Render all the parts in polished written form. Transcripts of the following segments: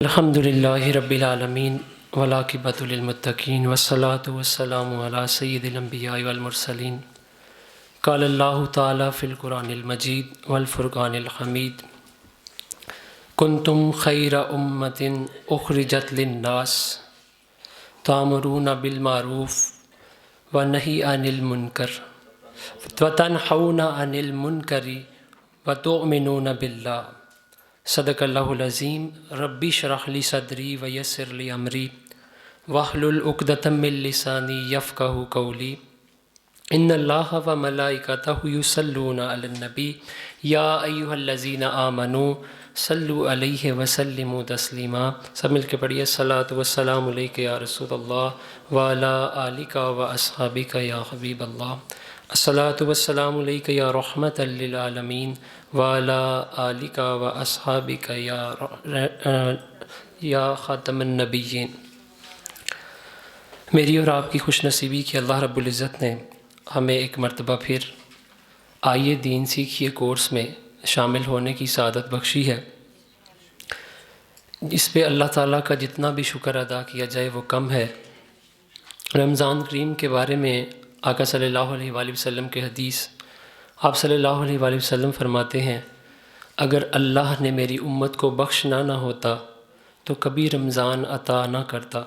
الحمدللہ رب العالمین والعاقبۃ للمتقین والصلاۃ والسلام علی سید الانبیاء والمرسلین قال اللہ تعالیٰ فی القرآن المجید والفرقان الحمید کنتم خیر امۃ اخرجت للناس تأمرون بالمعروف ونہی عن المنکر وتنہون عن المنکر وتؤمنون باللہ۔ صدق اللہ العظیم۔ ربی اشرح لی صدری ویسر لی امری واحلل عقدۃ من لسانی یفقہوا قولی۔ ان اللہ و ملائکتہ یصلون علی النبی یا ایھا الذین آمنوا صلوا علیہ وسلموا تسلیما۔ سب مل کے پڑھیے الصلاۃ والسلام علیک یا رسول اللہ وعلی آلک واصحابک یا حبیب اللہ۔ الصلاۃ والسلام علیک یا رحمۃ للعالمین وعلی آلک واصحابک یا خاتم النبیین۔ میری اور آپ کی خوش نصیبی کہ اللہ رب العزت نے ہمیں ایک مرتبہ پھر آئیے دین سیکھیے کورس میں شامل ہونے کی سعادت بخشی ہے۔ اس پہ اللہ تعالیٰ کا جتنا بھی شکر ادا کیا جائے وہ کم ہے۔ رمضان کریم کے بارے میں آقا صلی اللہ علیہ وآلہ وسلم کے حدیث، آپ صلی اللہ علیہ وآلہ وسلم فرماتے ہیں اگر اللہ نے میری امت کو بخشنا نہ ہوتا تو کبھی رمضان عطا نہ کرتا۔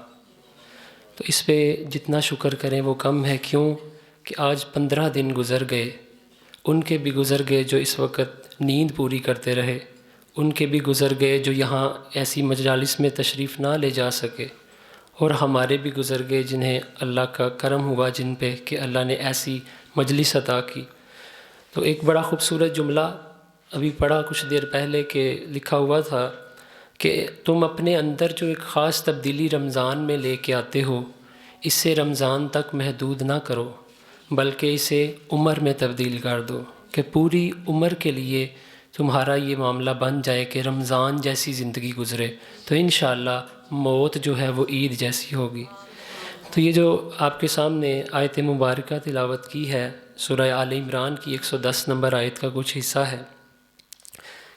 تو اس پہ جتنا شکر کریں وہ کم ہے۔ کیوں کہ آج 15 دن گزر گئے، ان کے بھی گزر گئے جو اس وقت نیند پوری کرتے رہے، ان کے بھی گزر گئے جو یہاں ایسی مجالس میں تشریف نہ لے جا سکے، اور ہمارے بھی گزر گئے جنہیں اللہ کا کرم ہوا جن پہ کہ اللہ نے ایسی مجلس عطا کی۔ تو ایک بڑا خوبصورت جملہ ابھی پڑھا کچھ دیر پہلے کہ لکھا ہوا تھا کہ تم اپنے اندر جو ایک خاص تبدیلی رمضان میں لے کے آتے ہو اسے رمضان تک محدود نہ کرو بلکہ اسے عمر میں تبدیل کر دو، کہ پوری عمر کے لیے تمہارا یہ معاملہ بن جائے کہ رمضان جیسی زندگی گزرے تو انشاءاللہ موت جو ہے وہ عید جیسی ہوگی۔ تو یہ جو آپ کے سامنے آیت مبارکہ تلاوت کی ہے سورہ آل عمران کی 110 نمبر آیت کا کچھ حصہ ہے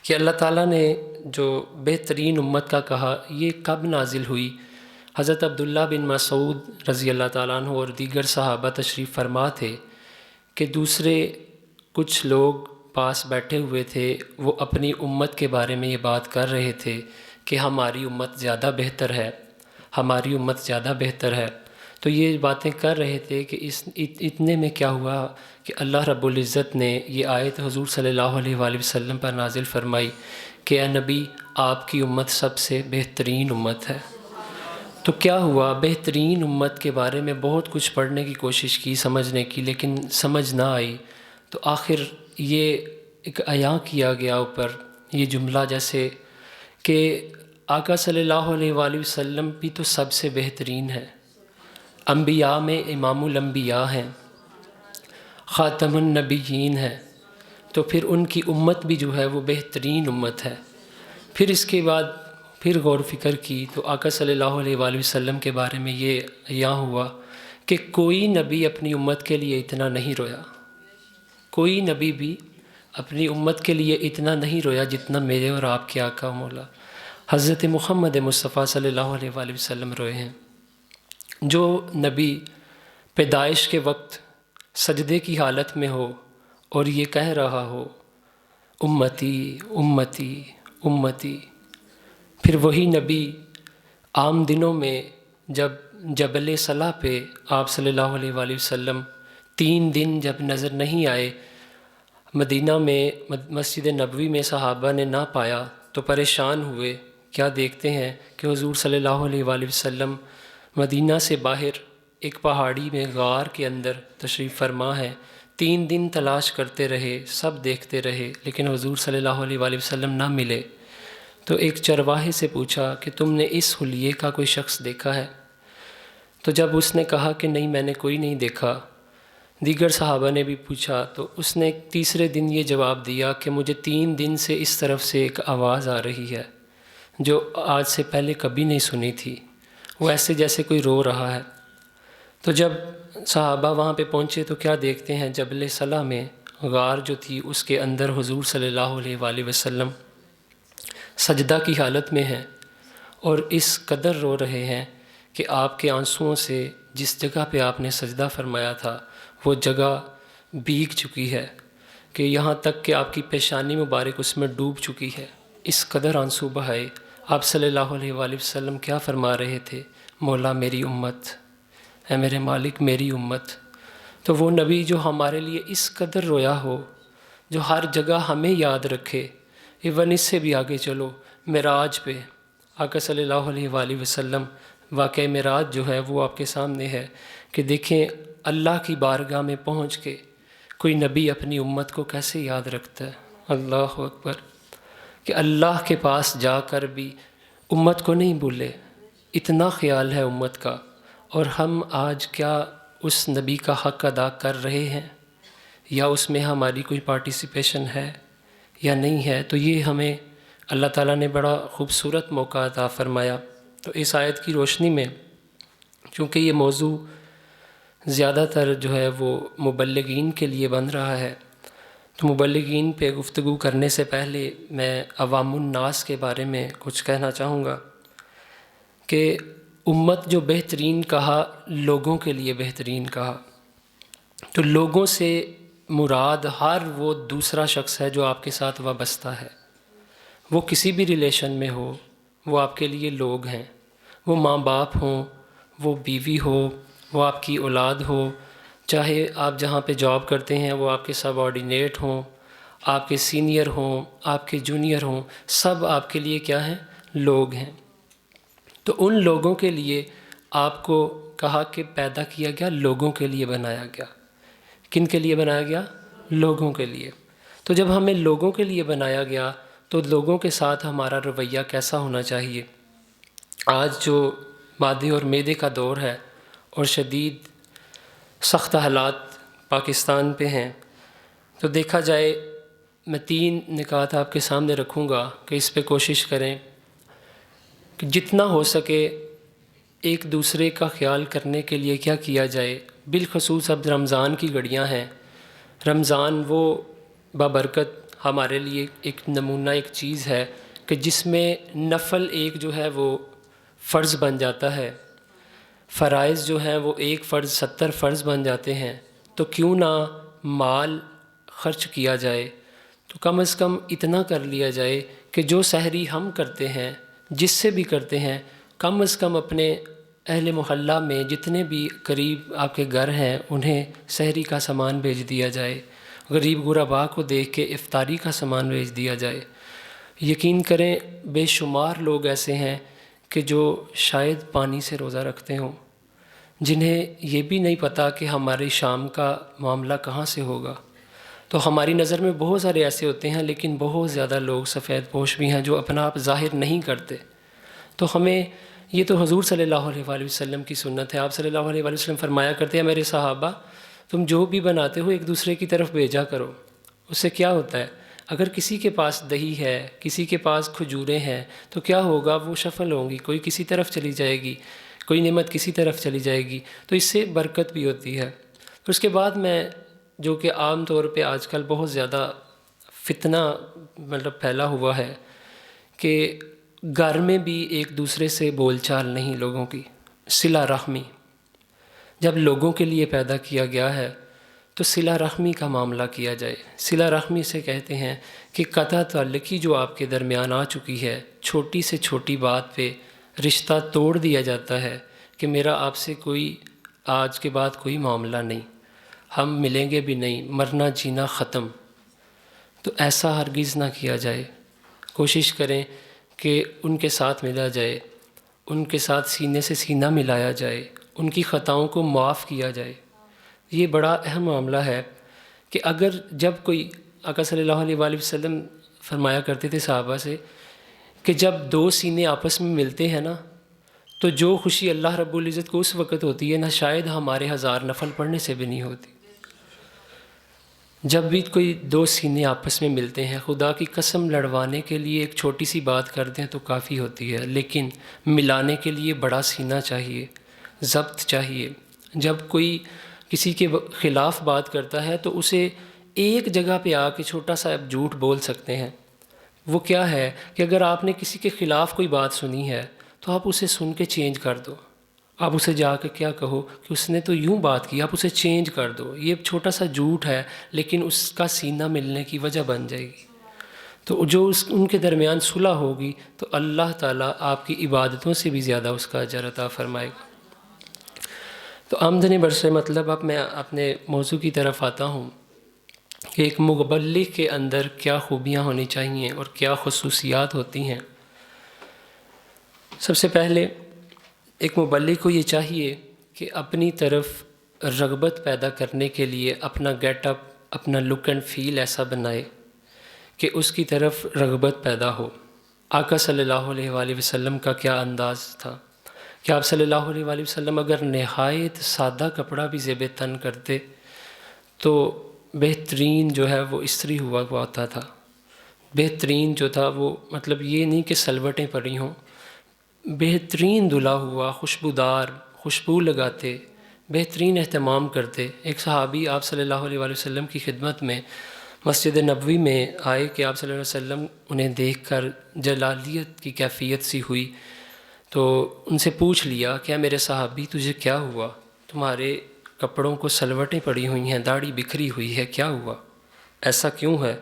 کہ اللہ تعالیٰ نے جو بہترین امت کا کہا یہ کب نازل ہوئی؟ حضرت عبداللہ بن مسعود رضی اللہ تعالیٰ عنہ اور دیگر صحابہ تشریف فرما تھے کہ دوسرے کچھ لوگ پاس بیٹھے ہوئے تھے، وہ اپنی امت کے بارے میں یہ بات کر رہے تھے کہ ہماری امت زیادہ بہتر ہے، ہماری امت زیادہ بہتر ہے۔ تو یہ باتیں کر رہے تھے کہ اتنے میں کیا ہوا کہ اللہ رب العزت نے یہ آیت حضور صلی اللہ علیہ وآلہ وسلم پر نازل فرمائی کہ اے نبی آپ کی امت سب سے بہترین امت ہے۔ تو کیا ہوا؟ بہترین امت کے بارے میں بہت کچھ پڑھنے کی کوشش کی، سمجھنے کی، لیکن سمجھ نہ آئی۔ تو آخر یہ ایک عیاں کیا گیا اوپر یہ جملہ جیسے کہ آقا صلی اللہ علیہ وآلہ وسلم بھی تو سب سے بہترین ہے، انبیاء میں امام الانبیاء ہیں، خاتم النبیین ہیں، تو پھر ان کی امت بھی جو ہے وہ بہترین امت ہے۔ پھر اس کے بعد پھر غور و فکر کی تو آقا صلی اللہ علیہ وآلہ وسلم کے بارے میں یہ عیاں ہوا کہ کوئی نبی اپنی امت کے لیے اتنا نہیں رویا، کوئی نبی بھی اپنی امت کے لیے اتنا نہیں رویا جتنا میرے اور آپ کے آقا مولا حضرت محمد مصطفیٰ صلی اللہ علیہ وآلہ وسلم روئے ہیں۔ جو نبی پیدائش کے وقت سجدے کی حالت میں ہو اور یہ کہہ رہا ہو امتی امتی امتی، پھر وہی نبی عام دنوں میں جب جبل صلا پہ آپ صلی اللہ علیہ وآلہ وسلم 3 دن جب نظر نہیں آئے، مدینہ میں مسجد نبوی میں صحابہ نے نہ پایا تو پریشان ہوئے۔ کیا دیکھتے ہیں کہ حضور صلی اللہ علیہ وآلہ وسلم مدینہ سے باہر ایک پہاڑی میں غار کے اندر تشریف فرما ہے۔ 3 دن تلاش کرتے رہے، سب دیکھتے رہے، لیکن حضور صلی اللہ علیہ وآلہ وسلم نہ ملے۔ تو ایک چرواہے سے پوچھا کہ تم نے اس حلیے کا کوئی شخص دیکھا ہے؟ تو جب اس نے کہا کہ نہیں میں نے کوئی نہیں دیکھا، دیگر صحابہ نے بھی پوچھا تو اس نے تیسرے دن یہ جواب دیا کہ مجھے 3 دن سے اس طرف سے ایک آواز آ رہی ہے جو آج سے پہلے کبھی نہیں سنی تھی، وہ ایسے جیسے کوئی رو رہا ہے۔ تو جب صحابہ وہاں پہ پہنچے تو کیا دیکھتے ہیں جبل صلا میں غار جو تھی اس کے اندر حضور صلی اللہ علیہ وآلہ وسلم سجدہ کی حالت میں ہیں، اور اس قدر رو رہے ہیں کہ آپ کے آنسوؤں سے جس جگہ پہ آپ نے سجدہ فرمایا تھا وہ جگہ بھیگ چکی ہے، کہ یہاں تک کہ آپ کی پیشانی مبارک اس میں ڈوب چکی ہے۔ اس قدر آنسو بہائے۔ آپ صلی اللہ علیہ وآلہ وسلم کیا فرما رہے تھے؟ مولا میری امت، اے میرے مالک میری امت۔ تو وہ نبی جو ہمارے لیے اس قدر رویا ہو، جو ہر جگہ ہمیں یاد رکھے، ایون اس سے بھی آگے چلو، معراج پہ آقا صلی اللہ علیہ وآلہ وسلم، واقعہ معراج جو ہے وہ آپ کے سامنے ہے کہ دیکھیں اللہ کی بارگاہ میں پہنچ کے کوئی نبی اپنی امت کو کیسے یاد رکھتا ہے۔ اللہ اکبر، کہ اللہ کے پاس جا کر بھی امت کو نہیں بھولے، اتنا خیال ہے امت کا۔ اور ہم آج کیا اس نبی کا حق ادا کر رہے ہیں، یا اس میں ہماری کوئی پارٹیسپیشن ہے یا نہیں ہے؟ تو یہ ہمیں اللہ تعالیٰ نے بڑا خوبصورت موقع عطا فرمایا۔ تو اس آیت کی روشنی میں، چونکہ یہ موضوع زیادہ تر جو ہے وہ مبلغین کے لیے بن رہا ہے، تو مبلغین پہ گفتگو کرنے سے پہلے میں عوام الناس کے بارے میں کچھ کہنا چاہوں گا کہ امت جو بہترین کہا، لوگوں کے لیے بہترین کہا، تو لوگوں سے مراد ہر وہ دوسرا شخص ہے جو آپ کے ساتھ وابستہ ہے، وہ کسی بھی ریلیشن میں ہو، وہ آپ کے لیے لوگ ہیں، وہ ماں باپ ہوں، وہ بیوی ہو، وہ آپ کی اولاد ہو، چاہے آپ جہاں پہ جاب کرتے ہیں وہ آپ کے سب آرڈینیٹ ہوں، آپ کے سینئر ہوں، آپ کے جونیئر ہوں، سب آپ کے لیے کیا ہیں؟ لوگ ہیں۔ تو ان لوگوں کے لیے آپ کو کہا کہ پیدا کیا گیا، لوگوں کے لیے بنایا گیا۔ کن کے لیے بنایا گیا؟ لوگوں کے لیے۔ تو جب ہمیں لوگوں کے لیے بنایا گیا تو لوگوں کے ساتھ ہمارا رویہ کیسا ہونا چاہیے؟ آج جو مادے اور معدے کا دور ہے اور شدید سخت حالات پاکستان پہ ہیں، تو دیکھا جائے، میں 3 نکات آپ کے سامنے رکھوں گا کہ اس پہ کوشش کریں کہ جتنا ہو سکے ایک دوسرے کا خیال کرنے کے لیے کیا کیا جائے۔ بالخصوص اب رمضان کی گھڑیاں ہیں، رمضان وہ بابرکت ہمارے لیے ایک نمونہ، ایک چیز ہے کہ جس میں نفل ایک جو ہے وہ فرض بن جاتا ہے، فرائض جو ہیں وہ ایک فرض 70 فرض بن جاتے ہیں۔ تو کیوں نہ مال خرچ کیا جائے، تو کم از کم اتنا کر لیا جائے کہ جو سحری ہم کرتے ہیں، جس سے بھی کرتے ہیں، کم از کم اپنے اہل محلہ میں جتنے بھی قریب آپ کے گھر ہیں انہیں سحری کا سامان بھیج دیا جائے، غریب غرباء کو دیکھ کے افطاری کا سامان بھیج دیا جائے۔ یقین کریں بے شمار لوگ ایسے ہیں کہ جو شاید پانی سے روزہ رکھتے ہوں، جنہیں یہ بھی نہیں پتہ کہ ہماری شام کا معاملہ کہاں سے ہوگا۔ تو ہماری نظر میں بہت سارے ایسے ہوتے ہیں، لیکن بہت زیادہ لوگ سفید پوش بھی ہیں جو اپنا آپ ظاہر نہیں کرتے۔ تو ہمیں یہ تو حضور صلی اللہ علیہ وآلہ وسلم کی سنت ہے۔ آپ صلی اللہ علیہ وآلہ وسلم فرمایا کرتے ہیں، میرے صحابہ تم جو بھی بناتے ہو ایک دوسرے کی طرف بھیجا کرو۔ اس سے کیا ہوتا ہے؟ اگر کسی کے پاس دہی ہے، کسی کے پاس کھجوریں ہیں، تو کیا ہوگا؟ وہ شفل ہوں گی، کوئی کسی طرف چلی جائے گی، کوئی نعمت کسی طرف چلی جائے گی، تو اس سے برکت بھی ہوتی ہے۔ پھر اس کے بعد میں، جو کہ عام طور پہ آج کل بہت زیادہ فتنہ پھیلا ہوا ہے کہ گھر میں بھی ایک دوسرے سے بول چال نہیں لوگوں کی، صلہ رحمی۔ جب لوگوں کے لیے پیدا کیا گیا ہے تو صلہ رحمی کا معاملہ کیا جائے۔ صلہ رحمی سے کہتے ہیں کہ قطع تعلقی جو آپ کے درمیان آ چکی ہے، چھوٹی سے چھوٹی بات پہ رشتہ توڑ دیا جاتا ہے کہ میرا آپ سے کوئی آج کے بعد کوئی معاملہ نہیں، ہم ملیں گے بھی نہیں، مرنا جینا ختم۔ تو ایسا ہرگز نہ کیا جائے۔ کوشش کریں کہ ان کے ساتھ ملا جائے، ان کے ساتھ سینے سے سینہ ملایا جائے، ان کی خطاؤں کو معاف کیا جائے۔ یہ بڑا اہم معاملہ ہے کہ اگر جب کوئی، آقا صلی اللہ علیہ وآلہ وسلم فرمایا کرتے تھے صحابہ سے کہ جب 2 سینے آپس میں ملتے ہیں نا، تو جو خوشی اللہ رب العزت کو اس وقت ہوتی ہے نا، شاید ہمارے 1000 نفل پڑھنے سے بھی نہیں ہوتی۔ جب بھی کوئی 2 سینے آپس میں ملتے ہیں، خدا کی قسم لڑوانے کے لیے ایک چھوٹی سی بات کر دیں تو کافی ہوتی ہے، لیکن ملانے کے لیے بڑا سینہ چاہیے، ضبط چاہیے۔ جب کوئی کسی کے خلاف بات کرتا ہے تو اسے ایک جگہ پہ آ کے چھوٹا سا جھوٹ بول سکتے ہیں۔ وہ کیا ہے کہ اگر آپ نے کسی کے خلاف کوئی بات سنی ہے تو آپ اسے سن کے چینج کر دو. آپ اسے جا کے کیا کہو کہ اس نے تو یوں بات کی, آپ اسے چینج کر دو. یہ چھوٹا سا جھوٹ ہے لیکن اس کا سینہ ملنے کی وجہ بن جائے گی. تو جو ان کے درمیان صلح ہوگی تو اللہ تعالیٰ آپ کی عبادتوں سے بھی زیادہ اس کا اجر عطا فرمائے گا. تو آمدنی برسے مطلب اب میں اپنے موضوع کی طرف آتا ہوں کہ ایک مبلغ کے اندر کیا خوبیاں ہونی چاہیے اور کیا خصوصیات ہوتی ہیں. سب سے پہلے ایک مبلغ کو یہ چاہیے کہ اپنی طرف رغبت پیدا کرنے کے لیے اپنا گیٹ اپ, اپنا لک اینڈ فیل ایسا بنائے کہ اس کی طرف رغبت پیدا ہو. آقا صلی اللہ علیہ وآلہ وسلم کا کیا انداز تھا کہ آپ صلی اللہ علیہ وآلہ وسلم اگر نہایت سادہ کپڑا بھی زیب تن کرتے تو بہترین جو ہے وہ استری ہوا ہوتا تھا. بہترین جو تھا وہ مطلب یہ نہیں کہ سلوٹیں پڑی ہوں, بہترین دھلا ہوا, خوشبودار, خوشبو لگاتے, بہترین اہتمام کرتے. ایک صحابی آپ صلی اللہ علیہ وآلہ وسلم کی خدمت میں مسجد نبوی میں آئے کہ آپ صلی اللہ علیہ وسلم انہیں دیکھ کر جلالیت کی کیفیت سی ہوئی, تو ان سے پوچھ لیا کہ میرے صحابی تجھے کیا ہوا, تمہارے کپڑوں کو سلوٹیں پڑی ہوئی ہیں, داڑھی بکھری ہوئی ہے, کیا ہوا, ایسا کیوں ہے؟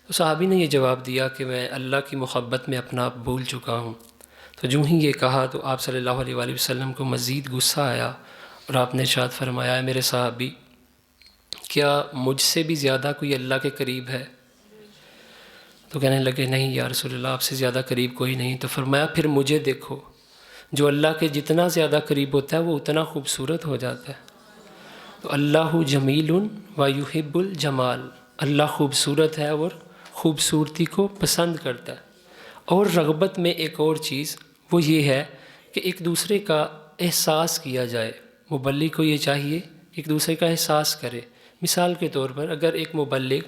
تو صحابی نے یہ جواب دیا کہ میں اللہ کی محبت میں اپنا آپ بھول چکا ہوں. تو جو ہی یہ کہا تو آپ صلی اللہ علیہ وآلہ وسلم کو مزید غصہ آیا اور آپ نے ارشاد فرمایا, میرے صحابی کیا مجھ سے بھی زیادہ کوئی اللہ کے قریب ہے؟ تو کہنے لگے نہیں یا رسول اللہ, آپ سے زیادہ قریب کوئی نہیں. تو فرمایا پھر مجھے دیکھو, جو اللہ کے جتنا زیادہ قریب ہوتا ہے وہ اتنا خوبصورت ہو جاتا ہے. تو اللہ جمیل و یحب الجمال, اللہ خوبصورت ہے اور خوبصورتی کو پسند کرتا ہے. اور رغبت میں ایک اور چیز وہ یہ ہے کہ ایک دوسرے کا احساس کیا جائے. مبلغ کو یہ چاہیے کہ ایک دوسرے کا احساس کرے. مثال کے طور پر اگر ایک مبلغ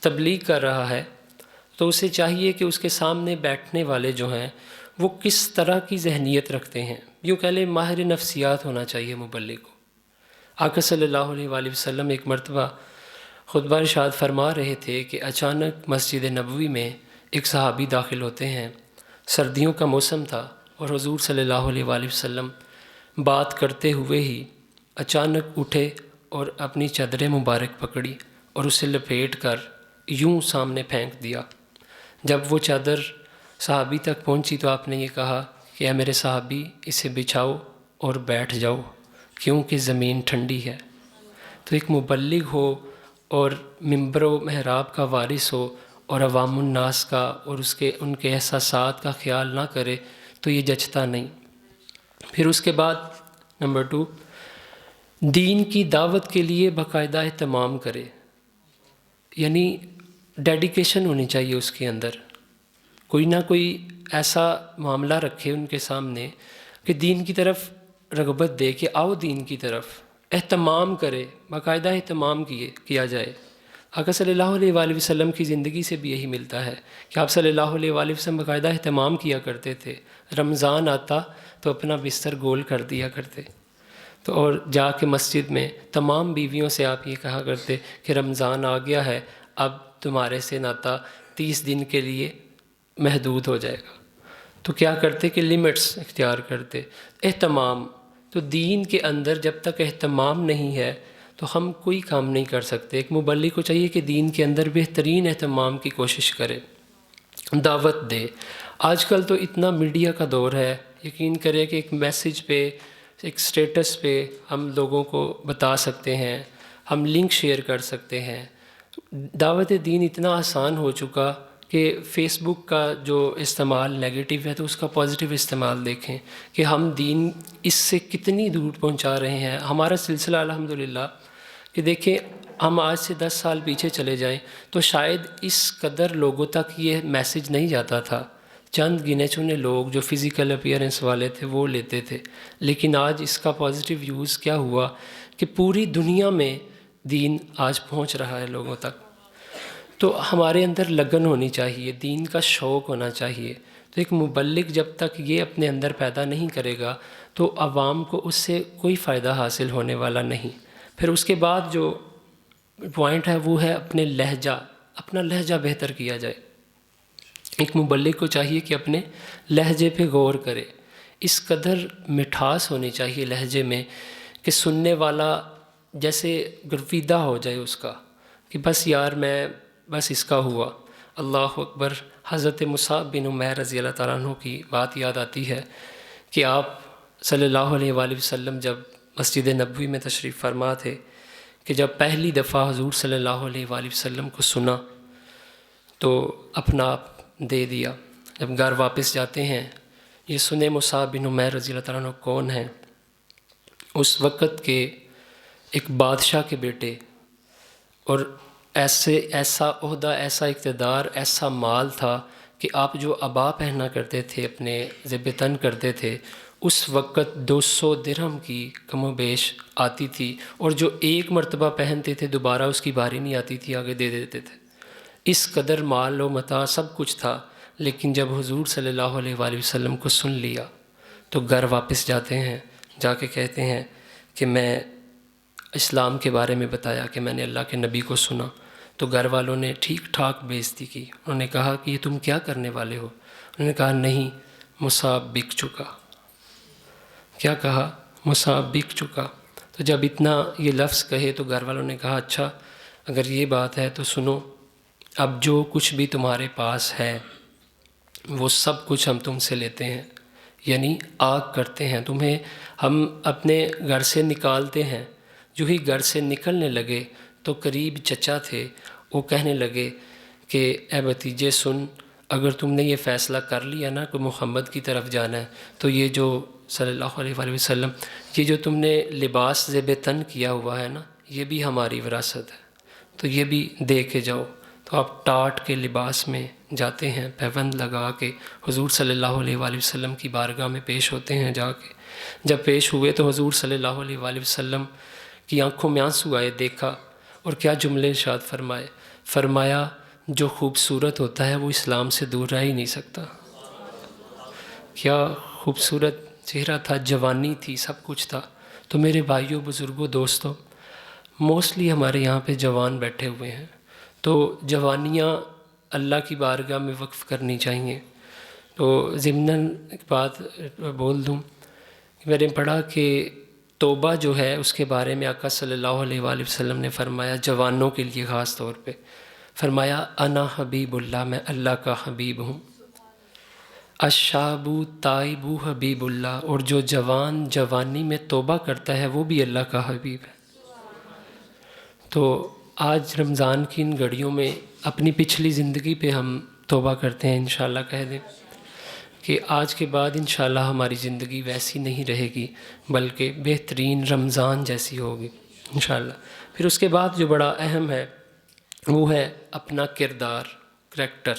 تبلیغ کر رہا ہے تو اسے چاہیے کہ اس کے سامنے بیٹھنے والے جو ہیں وہ کس طرح کی ذہنیت رکھتے ہیں. یوں کہہ لیں ماہر نفسیات ہونا چاہیے مبلغ کو. آقا صلی اللہ علیہ وآلہ وسلم ایک مرتبہ خطبہ ارشاد فرما رہے تھے کہ اچانک مسجد نبوی میں ایک صحابی داخل ہوتے ہیں. سردیوں کا موسم تھا اور حضور صلی اللہ علیہ وآلہ وسلم بات کرتے ہوئے ہی اچانک اٹھے اور اپنی چادر مبارک پکڑی اور اسے لپیٹ کر یوں سامنے پھینک دیا. جب وہ چادر صحابی تک پہنچی تو آپ نے یہ کہا کہ اے میرے صحابی اسے بچھاؤ اور بیٹھ جاؤ کیونکہ زمین ٹھنڈی ہے. تو ایک مبلغ ہو اور ممبر و محراب کا وارث ہو اور عوام الناس کا اور ان کے احساسات کا خیال نہ کرے تو یہ جچتا نہیں. پھر اس کے بعد نمبر 2, دین کی دعوت کے لیے باقاعدہ اہتمام کرے. یعنی ڈیڈیکیشن ہونی چاہیے اس کے اندر. کوئی نہ کوئی ایسا معاملہ رکھے ان کے سامنے کہ دین کی طرف رغبت دے کہ آؤ دین کی طرف, اہتمام کرے, باقاعدہ اہتمام کیا جائے. آقا صلی اللہ علیہ وآلہ وسلم کی زندگی سے بھی یہی ملتا ہے کہ آپ صلی اللہ علیہ وآلہ وسلم باقاعدہ اہتمام کیا کرتے تھے. رمضان آتا تو اپنا بستر گول کر دیا کرتے, تو اور جا کے مسجد میں تمام بیویوں سے آپ یہ کہا کرتے کہ رمضان آ گیا ہے, اب تمہارے سے ناتا 30 دن کے لیے محدود ہو جائے گا. تو کیا کرتے کہ لمٹس اختیار کرتے. اہتمام, تو دین کے اندر جب تک اہتمام نہیں ہے تو ہم کوئی کام نہیں کر سکتے. ایک مبلغ کو چاہیے کہ دین کے اندر بہترین اہتمام کی کوشش کرے, دعوت دے. آج کل تو اتنا میڈیا کا دور ہے, یقین کریں کہ ایک میسیج پہ, ایک سٹیٹس پہ ہم لوگوں کو بتا سکتے ہیں, ہم لنک شیئر کر سکتے ہیں. دعوت دین اتنا آسان ہو چکا کہ فیس بک کا جو استعمال نیگیٹو ہے تو اس کا پازیٹیو استعمال دیکھیں کہ ہم دین اس سے کتنی دور پہنچا رہے ہیں. ہمارا سلسلہ الحمدللہ کہ دیکھیں ہم آج سے 10 سال پیچھے چلے جائیں تو شاید اس قدر لوگوں تک یہ میسیج نہیں جاتا تھا. چند گنے چنے لوگ جو فزیکل اپیئرنس والے تھے وہ لیتے تھے, لیکن آج اس کا پازیٹیو یوز کیا ہوا کہ پوری دنیا میں دین آج پہنچ رہا ہے لوگوں تک. تو ہمارے اندر لگن ہونی چاہیے, دین کا شوق ہونا چاہیے. تو ایک مبلغ جب تک یہ اپنے اندر پیدا نہیں کرے گا تو عوام کو اس سے کوئی فائدہ حاصل ہونے والا نہیں. پھر اس کے بعد جو پوائنٹ ہے وہ ہے اپنا لہجہ بہتر کیا جائے. ایک مبلغ کو چاہیے کہ اپنے لہجے پہ غور کرے. اس قدر مٹھاس ہونی چاہیے لہجے میں کہ سننے والا جیسے گرویدہ ہو جائے اس کا کہ بس یار میں بس اس کا ہوا۔ اللہ اکبر۔ حضرت مصعب بن عمیر رضی اللہ تعالیٰ عنہ کی بات یاد آتی ہے کہ آپ صلی اللہ علیہ وآلہ وسلم جب مسجد نبوی میں تشریف فرما تھے کہ جب پہلی دفعہ حضور صلی اللہ علیہ وآلہ وسلم کو سنا تو اپنا آپ دے دیا۔ جب گھر واپس جاتے ہیں یہ سنے مصعب بن عمیر رضی اللہ تعالیٰ عنہ کون ہیں؟ اس وقت کے ایک بادشاہ کے بیٹے، اور ایسا عہدہ، ایسا اقتدار، ایسا مال تھا کہ آپ جو عبا پہنا کرتے تھے، اپنے ذب تن کرتے تھے، اس وقت 200 درہم کی کم و بیش آتی تھی، اور جو ایک مرتبہ پہنتے تھے دوبارہ اس کی باری نہیں آتی تھی، آگے دے دیتے تھے۔ اس قدر مال و متاع سب کچھ تھا، لیکن جب حضور صلی اللہ علیہ وآلہ وسلم کو سن لیا تو گھر واپس جاتے ہیں، جا کے کہتے ہیں کہ میں اسلام کے بارے میں بتایا کہ میں نے اللہ کے نبی کو سنا، تو گھر والوں نے ٹھیک ٹھاک بےعزتی کی۔ انہوں نے کہا کہ یہ تم کیا کرنے والے ہو؟ انہوں نے کہا نہیں، مصعب بک چکا۔ کیا کہا؟ مصعب بک چکا۔ تو جب اتنا یہ لفظ کہے تو گھر والوں نے کہا اچھا اگر یہ بات ہے تو سنو، اب جو کچھ بھی تمہارے پاس ہے وہ سب کچھ ہم تم سے لیتے ہیں، یعنی آگ کرتے ہیں تمہیں، ہم اپنے گھر سے نکالتے ہیں۔ جو ہی گھر سے نکلنے لگے تو قریب چچا تھے، وہ کہنے لگے کہ اے بھتیجے سن، اگر تم نے یہ فیصلہ کر لیا نا کہ محمد کی طرف جانا ہے تو یہ جو صلی اللہ علیہ وآلہ وسلم، یہ جو تم نے لباس ذیب تن کیا ہوا ہے نا، یہ بھی ہماری وراثت ہے، تو یہ بھی دے کے جاؤ۔ تو آپ ٹاٹ کے لباس میں جاتے ہیں، پیوند لگا کے حضور صلی اللہ علیہ وآلہ وسلم کی بارگاہ میں پیش ہوتے ہیں۔ جا کے جب پیش ہوئے تو حضور صلی اللہ علیہ وآلہ وسلم کی آنکھوں میں آنسو آئے، دیکھا، اور کیا جملے ارشاد فرمائے؟ فرمایا جو خوبصورت ہوتا ہے وہ اسلام سے دور رہ ہی نہیں سکتا۔ کیا خوبصورت چہرہ تھا، جوانی تھی، سب کچھ تھا۔ تو میرے بھائیوں، بزرگوں، دوستوں، موسٹلی ہمارے یہاں پہ جوان بیٹھے ہوئے ہیں، تو جوانیاں اللہ کی بارگاہ میں وقف کرنی چاہیے۔ تو ضمناً ایک بات بول دوں، میں نے پڑھا کہ توبہ جو ہے اس کے بارے میں آقا صلی اللہ علیہ وآلہ وسلم نے فرمایا، جوانوں کے لیے خاص طور پہ فرمایا انا حبیب اللہ، میں اللہ کا حبیب ہوں۔ الشاب تائب حبیب اللہ، اور جو جوان جوانی میں توبہ کرتا ہے وہ بھی اللہ کا حبیب ہے۔ تو آج رمضان کی ان گھڑیوں میں اپنی پچھلی زندگی پہ ہم توبہ کرتے ہیں، انشاءاللہ کہہ دیں کہ آج کے بعد انشاءاللہ ہماری زندگی ویسی نہیں رہے گی، بلکہ بہترین رمضان جیسی ہوگی انشاءاللہ۔ پھر اس کے بعد جو بڑا اہم ہے وہ ہے اپنا کردار، کریکٹر۔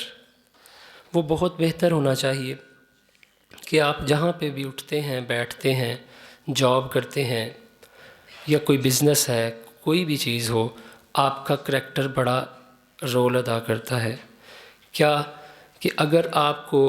وہ بہت بہتر ہونا چاہیے کہ آپ جہاں پہ بھی اٹھتے ہیں، بیٹھتے ہیں، جاب کرتے ہیں یا کوئی بزنس ہے، کوئی بھی چیز ہو، آپ کا کریکٹر بڑا رول ادا کرتا ہے۔ کیا کہ اگر آپ کو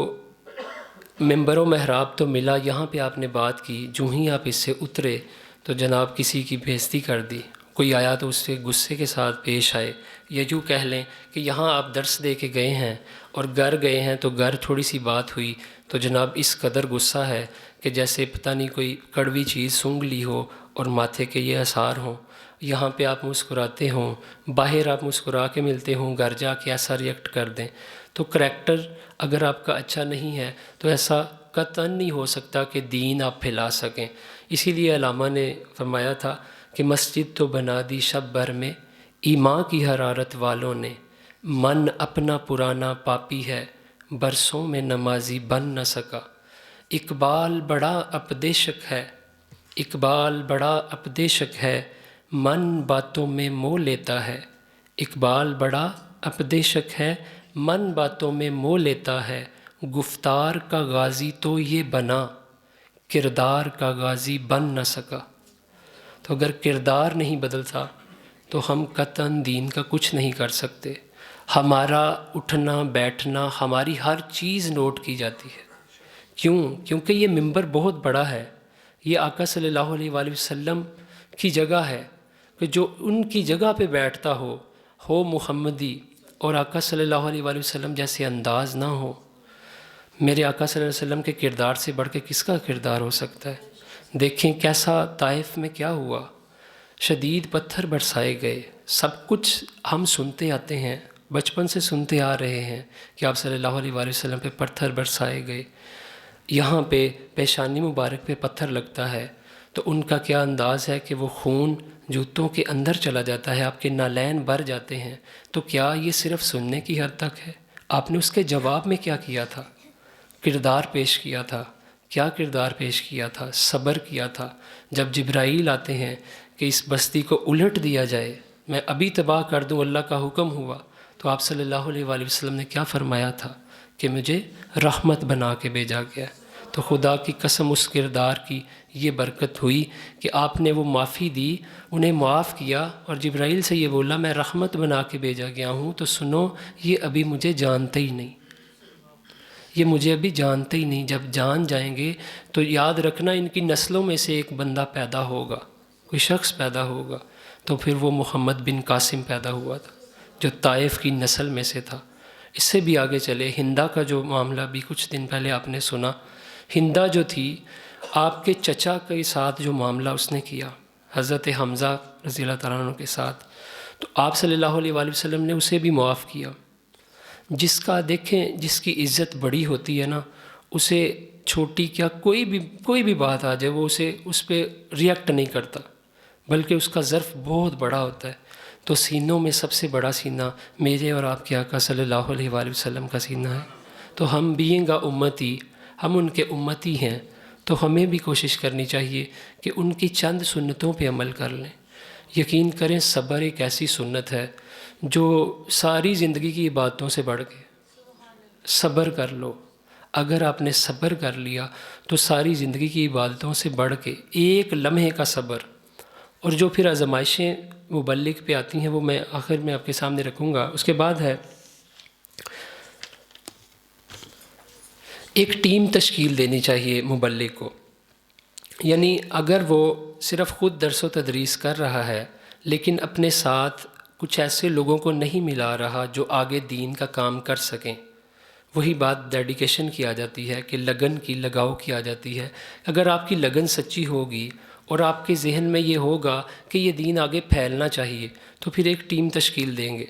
ممبر و محراب تو ملا، یہاں پہ آپ نے بات کی، جو ہی آپ اس سے اترے تو جناب کسی کی بے عزتی کر دی، کوئی آیا تو اس سے غصے کے ساتھ پیش آئے، یا یوں کہہ لیں کہ یہاں آپ درس دے کے گئے ہیں اور گھر گئے ہیں تو گھر تھوڑی سی بات ہوئی تو جناب اس قدر غصہ ہے کہ جیسے پتہ نہیں کوئی کڑوی چیز سونگھ لی ہو اور ماتھے کے یہ آثار ہوں۔ یہاں پہ آپ مسکراتے ہوں، باہر آپ مسکرا کے ملتے ہوں، گھر جا کے ایسا ریئیکٹ کر دیں، تو کریکٹر اگر آپ کا اچھا نہیں ہے تو ایسا قطعاً نہیں ہو سکتا کہ دین آپ پھیلا سکیں۔ اسی لیے علامہ نے فرمایا تھا کہ مسجد تو بنا دی شب بھر میں، ایمان کی حرارت والوں نے، من اپنا پرانا پاپی ہے، برسوں میں نمازی بن نہ سکا۔ اقبال بڑا اپدیشک ہے، اقبال بڑا اپدیشک ہے، من باتوں میں موہ لیتا ہے۔ اقبال بڑا اپدیشک ہے، من باتوں میں موہ لیتا ہے، گفتار کا غازی تو یہ بنا، کردار کا غازی بن نہ سکا۔ تو اگر کردار نہیں بدلتا تو ہم قطعاً دین کا کچھ نہیں کر سکتے۔ ہمارا اٹھنا بیٹھنا، ہماری ہر چیز نوٹ کی جاتی ہے۔ کیوں؟ کیونکہ یہ ممبر بہت بڑا ہے، یہ آقا صلی اللہ علیہ وآلہ وسلم کی جگہ ہے، کہ جو ان کی جگہ پہ بیٹھتا ہو محمدی، اور آقا صلی اللہ علیہ وآلہ وسلم جیسے انداز نہ ہو۔ میرے آقا صلی اللہ علیہ وسلم کے کردار سے بڑھ کے کس کا کردار ہو سکتا ہے؟ دیکھیں کیسا طائف میں کیا ہوا، شدید پتھر برسائے گئے، سب کچھ ہم سنتے آتے ہیں، بچپن سے سنتے آ رہے ہیں کہ آپ صلی اللہ علیہ وآلہ وسلم پہ پتھر برسائے گئے، یہاں پہ پیشانی مبارک پہ پتھر لگتا ہے تو ان کا کیا انداز ہے کہ وہ خون جوتوں کے اندر چلا جاتا ہے، آپ کے نالین بھر جاتے ہیں۔ تو کیا یہ صرف سننے کی حد تک ہے؟ آپ نے اس کے جواب میں کیا کیا تھا؟ کردار پیش کیا تھا۔ کیا کردار پیش کیا تھا؟ صبر کیا تھا۔ جب جبرائیل آتے ہیں کہ اس بستی کو الٹ دیا جائے، میں ابھی تباہ کر دوں، اللہ کا حکم ہوا، تو آپ صلی اللہ علیہ وآلہ وسلم نے کیا فرمایا تھا کہ مجھے رحمت بنا کے بھیجا گیا۔ تو خدا کی قسم اس کردار کی یہ برکت ہوئی کہ آپ نے وہ معافی دی، انہیں معاف کیا، اور جبرائیل سے یہ بولا میں رحمت بنا کے بھیجا گیا ہوں، تو سنو یہ ابھی مجھے جانتے ہی نہیں، یہ مجھے ابھی جانتے ہی نہیں، جب جان جائیں گے تو یاد رکھنا ان کی نسلوں میں سے ایک بندہ پیدا ہوگا، کوئی شخص پیدا ہوگا۔ تو پھر وہ محمد بن قاسم پیدا ہوا تھا جو طائف کی نسل میں سے تھا۔ اس سے بھی آگے چلے، ہندا کا جو معاملہ بھی کچھ دن پہلے آپ نے سنا، ہندا جو تھی آپ کے چچا کے ساتھ جو معاملہ اس نے کیا حضرت حمزہ رضی اللہ تعالیٰ عنہ کے ساتھ، تو آپ صلی اللہ علیہ وآلہ وسلم نے اسے بھی معاف کیا۔ جس کا دیکھیں جس کی عزت بڑی ہوتی ہے نا، اسے چھوٹی کیا کوئی بھی بات آ جائے وہ اس پہ ریئیکٹ نہیں کرتا، بلکہ اس کا ظرف بہت بڑا ہوتا ہے۔ تو سینوں میں سب سے بڑا سینہ میرے اور آپ کے آقا صلی اللہ علیہ وآلہ وسلم کا سینہ ہے۔ تو ہم بینگ امتی، ہم ان کے امتی ہیں، تو ہمیں بھی کوشش کرنی چاہیے کہ ان کی چند سنتوں پہ عمل کر لیں۔ یقین کریں صبر ایک ایسی سنت ہے جو ساری زندگی کی عبادتوں سے بڑھ کے، صبر کر لو، اگر آپ نے صبر کر لیا تو ساری زندگی کی عبادتوں سے بڑھ کے ایک لمحے کا صبر۔ اور جو پھر آزمائشیں مبلغ پہ آتی ہیں وہ میں آخر میں آپ کے سامنے رکھوں گا۔ اس کے بعد ہے ایک ٹیم تشکیل دینی چاہیے مبلغ کو، یعنی اگر وہ صرف خود درس و تدریس کر رہا ہے لیکن اپنے ساتھ کچھ ایسے لوگوں کو نہیں ملا رہا جو آگے دین کا کام کر سکیں، وہی بات ڈیڈیکیشن کی آ جاتی ہے کہ لگن کی، لگاؤ کی آ جاتی ہے۔ اگر آپ کی لگن سچی ہوگی اور آپ کے ذہن میں یہ ہوگا کہ یہ دین آگے پھیلنا چاہیے، تو پھر ایک ٹیم تشکیل دیں گے۔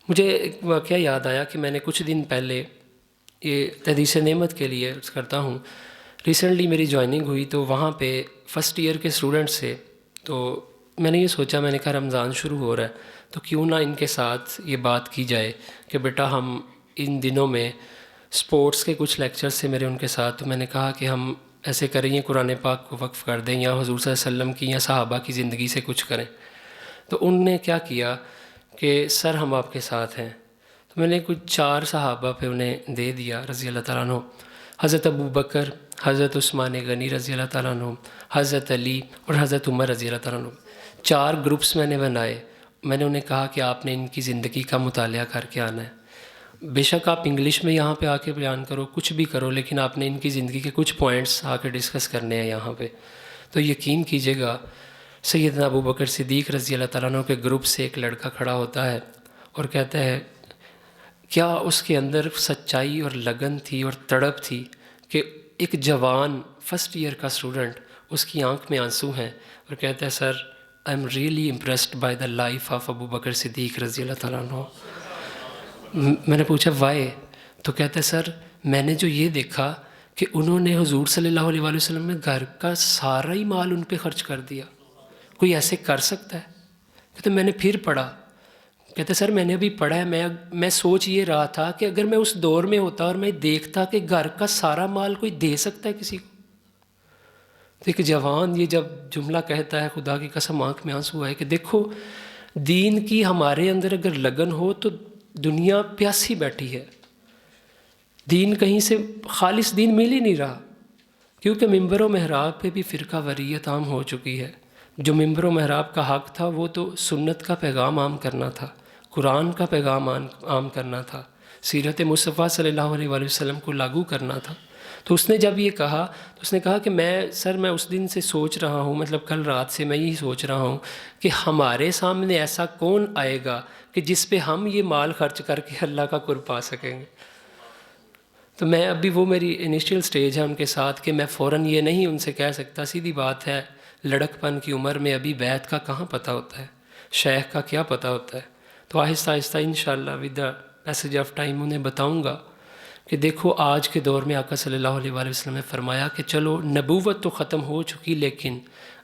مجھے ایک واقعہ یاد آیا کہ میں نے کچھ دن پہلے یہ تحدیث نعمت کے لیے عرض کرتا ہوں، ریسنٹلی میری جوائننگ ہوئی تو وہاں پہ فرسٹ ایئر کے اسٹوڈنٹس سے، تو میں نے یہ سوچا، میں نے کہا رمضان شروع ہو رہا ہے تو کیوں نہ ان کے ساتھ یہ بات کی جائے کہ بیٹا ہم ان دنوں میں سپورٹس کے کچھ لیکچرز سے میرے ان کے ساتھ، تو میں نے کہا کہ ہم ایسے کریں، یہ قرآن پاک کو وقف کر دیں یا حضور صلی اللہ علیہ وسلم کی یا صحابہ کی زندگی سے کچھ کریں۔ تو ان نے کیا کیا کہ سر ہم آپ کے ساتھ ہیں، تو میں نے کچھ 4 صحابہ پہ انہیں دے دیا رضی اللہ تعالیٰ عنہ، حضرت ابو بکر، حضرت عثمان غنی رضی اللہ تعالیٰ عنہ، حضرت علی اور حضرت عمر رضی اللہ تعالیٰ عنہ۔ 4 گروپس میں نے بنائے۔ میں نے انہیں کہا کہ آپ نے ان کی زندگی کا مطالعہ کر کے آنا ہے، بے شک آپ انگلش میں یہاں پہ آ کے بیان کرو، کچھ بھی کرو، لیکن آپ نے ان کی زندگی کے کچھ پوائنٹس آ کے ڈسکس کرنے ہیں یہاں پہ۔ تو یقین کیجئے گا سیدنا ابو بکر صدیق رضی اللہ تعالیٰ عنہ کے گروپ سے ایک لڑکا کھڑا ہوتا ہے اور کہتا ہے کیا اس کے اندر سچائی اور لگن تھی اور تڑپ تھی کہ ایک جوان فرسٹ ایئر کا اسٹوڈنٹ، اس کی آنکھ میں آنسو ہیں اور کہتا ہے sir I am really impressed by the life of Abu Bakr Siddiq رضی اللہ تعالیٰ عنہ۔ میں نے پوچھا وائی؟ تو کہتا ہے سر میں نے جو یہ دیکھا کہ انہوں نے حضور صلی اللہ علیہ وآلہ وسلم میں گھر کا سارا ہی مال ان پہ خرچ کر دیا، کوئی ایسے کر سکتا ہے؟ کہتے میں نے پھر پڑھا، کہتے سر میں نے ابھی پڑھا ہے، میں سوچ یہ رہا تھا کہ اگر میں اس دور میں ہوتا اور میں دیکھتا کہ گھر کا سارا مال کوئی دے سکتا ہے کسی کو۔ تو ایک جوان یہ جب جملہ کہتا ہے، خدا کی قسم آنکھ میں آنسو آئے کہ دیکھو دین کی ہمارے اندر اگر لگن ہو تو دنیا پیاسی بیٹھی ہے، دین کہیں سے خالص دین مل ہی نہیں رہا، کیونکہ ممبر و محراب پہ بھی فرقہ واریت عام ہو چکی ہے۔ جو ممبر و محراب کا حق تھا وہ تو سنت کا پیغام عام کرنا تھا، قرآن کا پیغام عام کرنا تھا، سیرت مصطفیٰ صلی اللہ علیہ وآلہ وسلم کو لاگو کرنا تھا۔ تو اس نے جب یہ کہا تو اس نے کہا کہ میں اس دن سے سوچ رہا ہوں، مطلب کل رات سے میں یہی سوچ رہا ہوں کہ ہمارے سامنے ایسا کون آئے گا کہ جس پہ ہم یہ مال خرچ کر کے اللہ کا قرب پا سکیں گے۔ تو میں ابھی وہ میری انیشیل سٹیج ہے ان کے ساتھ کہ میں فوراً یہ نہیں ان سے کہہ سکتا. سیدھی بات ہے، لڑک پن کی عمر میں ابھی بیت کا کہاں پتہ ہوتا ہے، شیخ کا کیا پتہ ہوتا ہے. تو آہستہ آہستہ انشاءاللہ with the passage of time انہیں بتاؤں گا کہ دیکھو آج کے دور میں آقا صلی اللہ علیہ وآلہ وسلم نے فرمایا کہ چلو نبوت تو ختم ہو چکی لیکن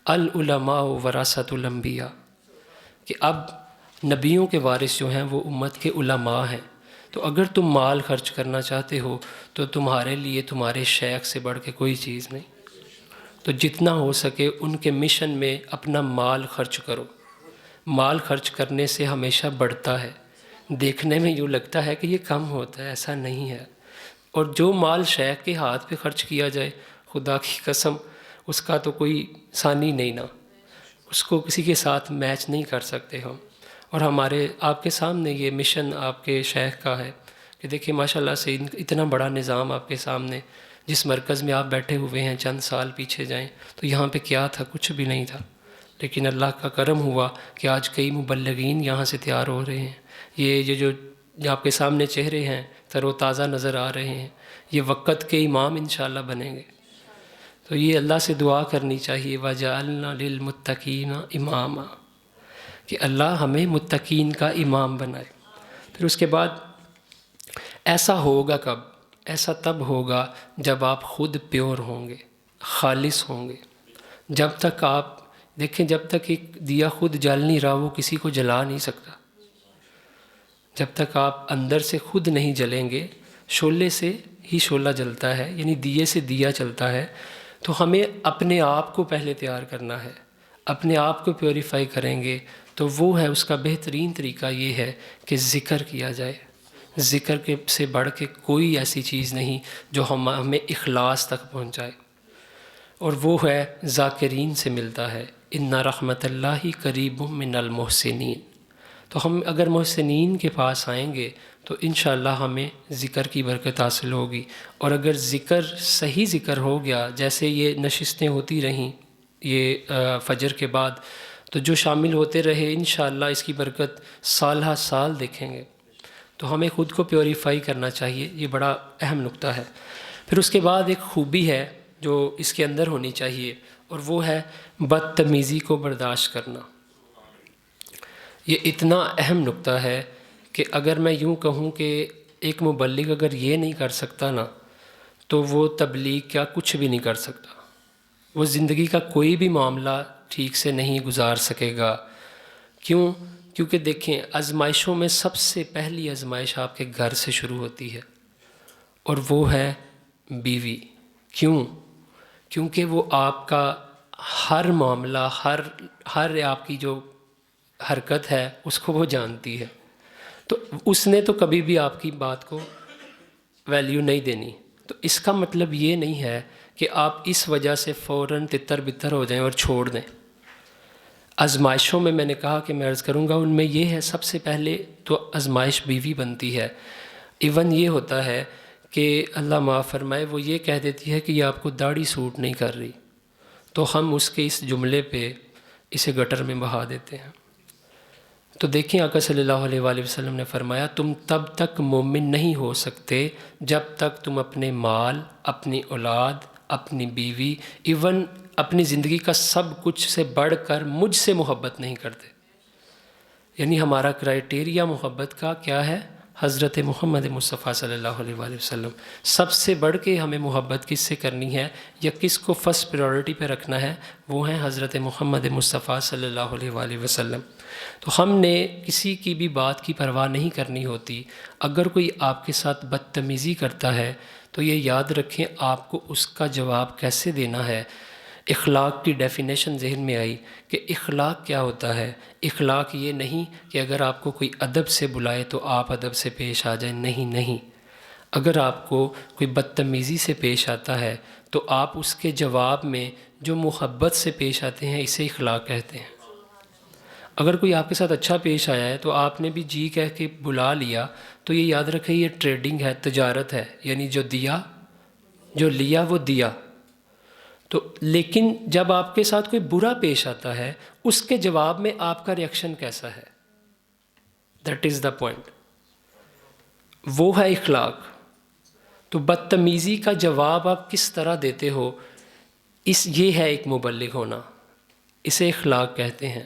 العلماء ورثۃ الانبیاء، کہ اب نبیوں کے وارث جو ہیں وہ امت کے علماء ہیں. تو اگر تم مال خرچ کرنا چاہتے ہو تو تمہارے لیے تمہارے شیخ سے بڑھ کے کوئی چیز نہیں. تو جتنا ہو سکے ان کے مشن میں اپنا مال خرچ کرو. مال خرچ کرنے سے ہمیشہ بڑھتا ہے. دیکھنے میں یوں لگتا ہے کہ یہ کم ہوتا ہے، ایسا نہیں ہے. اور جو مال شیخ کے ہاتھ پہ خرچ کیا جائے، خدا کی قسم اس کا تو کوئی ثانی نہیں نا، اس کو کسی کے ساتھ میچ نہیں کر سکتے ہم. اور ہمارے آپ کے سامنے یہ مشن آپ کے شیخ کا ہے کہ دیکھیں ماشاءاللہ سے اتنا بڑا نظام آپ کے سامنے، جس مرکز میں آپ بیٹھے ہوئے ہیں چند سال پیچھے جائیں تو یہاں پہ کیا تھا، کچھ بھی نہیں تھا. لیکن اللہ کا کرم ہوا کہ آج کئی مبلغین یہاں سے تیار ہو رہے ہیں. یہ جو آپ کے سامنے چہرے ہیں تر و تازہ نظر آ رہے ہیں، یہ وقت کے امام انشاءاللہ بنیں گے. تو یہ اللہ سے دعا کرنی چاہیے وَجَعَلْنَا لِلْمُتَّقِينَ إِمَامًا، کہ اللہ ہمیں متقین کا امام بنائے. پھر اس کے بعد ایسا ہوگا کب؟ ایسا تب ہوگا جب آپ خود پیور ہوں گے، خالص ہوں گے. جب تک آپ دیکھیں، جب تک ایک دیا خود جل نہیں رہا وہ کسی کو جلا نہیں سکتا. جب تک آپ اندر سے خود نہیں جلیں گے، شعلے سے ہی شعلہ جلتا ہے، یعنی دیے سے دیا چلتا ہے. تو ہمیں اپنے آپ کو پہلے تیار کرنا ہے. اپنے آپ کو پیوریفائی کریں گے تو وہ ہے اس کا بہترین طریقہ یہ ہے کہ ذکر کیا جائے. ذکر کے سے بڑھ کے کوئی ایسی چیز نہیں جو ہمیں اخلاص تک پہنچائے، اور وہ ہے ذاکرین سے ملتا ہے. ان رحمت اللہ قریب من المحسنین. تو ہم اگر محسنین کے پاس آئیں گے تو انشاءاللہ ہمیں ذکر کی برکت حاصل ہوگی. اور اگر ذکر صحیح ذکر ہو گیا، جیسے یہ نشستیں ہوتی رہیں یہ فجر کے بعد، تو جو شامل ہوتے رہے انشاءاللہ اس کی برکت سالہ سال دیکھیں گے. تو ہمیں خود کو پیوریفائی کرنا چاہیے، یہ بڑا اہم نقطہ ہے. پھر اس کے بعد ایک خوبی ہے جو اس کے اندر ہونی چاہیے، اور وہ ہے بدتمیزی کو برداشت کرنا. یہ اتنا اہم نقطہ ہے کہ اگر میں یوں کہوں کہ ایک مبلغ اگر یہ نہیں کر سکتا نا تو وہ تبلیغ کیا کچھ بھی نہیں کر سکتا. وہ زندگی کا کوئی بھی معاملہ ٹھیک سے نہیں گزار سکے گا. کیوں؟ کیونکہ دیکھیں آزمائشوں میں سب سے پہلی آزمائش آپ کے گھر سے شروع ہوتی ہے، اور وہ ہے بیوی. کیوں؟ کیونکہ وہ آپ کا ہر معاملہ، ہر آپ کی جو حرکت ہے اس کو وہ جانتی ہے. تو اس نے تو کبھی بھی آپ کی بات کو ویلیو نہیں دینی. تو اس کا مطلب یہ نہیں ہے کہ آپ اس وجہ سے فوراً تتر بتر ہو جائیں اور چھوڑ دیں. آزمائشوں میں نے کہا کہ میں عرض کروں گا ان میں یہ ہے، سب سے پہلے تو آزمائش بیوی بنتی ہے. ایون یہ ہوتا ہے کہ اللہ معاف فرمائے وہ یہ کہہ دیتی ہے کہ یہ آپ کو داڑھی سوٹ نہیں کر رہی، تو ہم اس کے اس جملے پہ اسے گٹر میں بہا دیتے ہیں. تو دیکھیں آقا صلی اللہ علیہ وآلہ وسلم نے فرمایا تم تب تک مومن نہیں ہو سکتے جب تک تم اپنے مال، اپنی اولاد، اپنی بیوی، ایون اپنی زندگی کا سب کچھ سے بڑھ کر مجھ سے محبت نہیں کرتے. یعنی ہمارا کرائیٹیریا محبت کا کیا ہے؟ حضرت محمد مصطفیٰ صلی اللہ علیہ وآلہ وسلم. سب سے بڑھ کے ہمیں محبت کس سے کرنی ہے یا کس کو فرسٹ پریورٹی پہ رکھنا ہے؟ وہ ہیں حضرت محمد مصطفیٰ صلی اللہ علیہ وآلہ وسلم. تو ہم نے کسی کی بھی بات کی پرواہ نہیں کرنی ہوتی. اگر کوئی آپ کے ساتھ بدتمیزی کرتا ہے تو یہ یاد رکھیں آپ کو اس کا جواب کیسے دینا ہے. اخلاق کی ڈیفینیشن ذہن میں آئی کہ اخلاق کیا ہوتا ہے. اخلاق یہ نہیں کہ اگر آپ کو کوئی ادب سے بلائے تو آپ ادب سے پیش آ جائیں. نہیں. اگر آپ کو کوئی بدتمیزی سے پیش آتا ہے تو آپ اس کے جواب میں جو محبت سے پیش آتے ہیں اسے اخلاق کہتے ہیں. اگر کوئی آپ کے ساتھ اچھا پیش آیا ہے تو آپ نے بھی جی کہہ کے بلا لیا تو یہ یاد رکھیں یہ ٹریڈنگ ہے، تجارت ہے. یعنی جو لیا وہ دیا. تو لیکن جب آپ کے ساتھ کوئی برا پیش آتا ہے اس کے جواب میں آپ کا ریئیکشن کیسا ہے؟ That is the point. وہ ہے اخلاق. تو بدتمیزی کا جواب آپ کس طرح دیتے ہو، یہ ہے ایک مبلغ ہونا، اسے اخلاق کہتے ہیں۔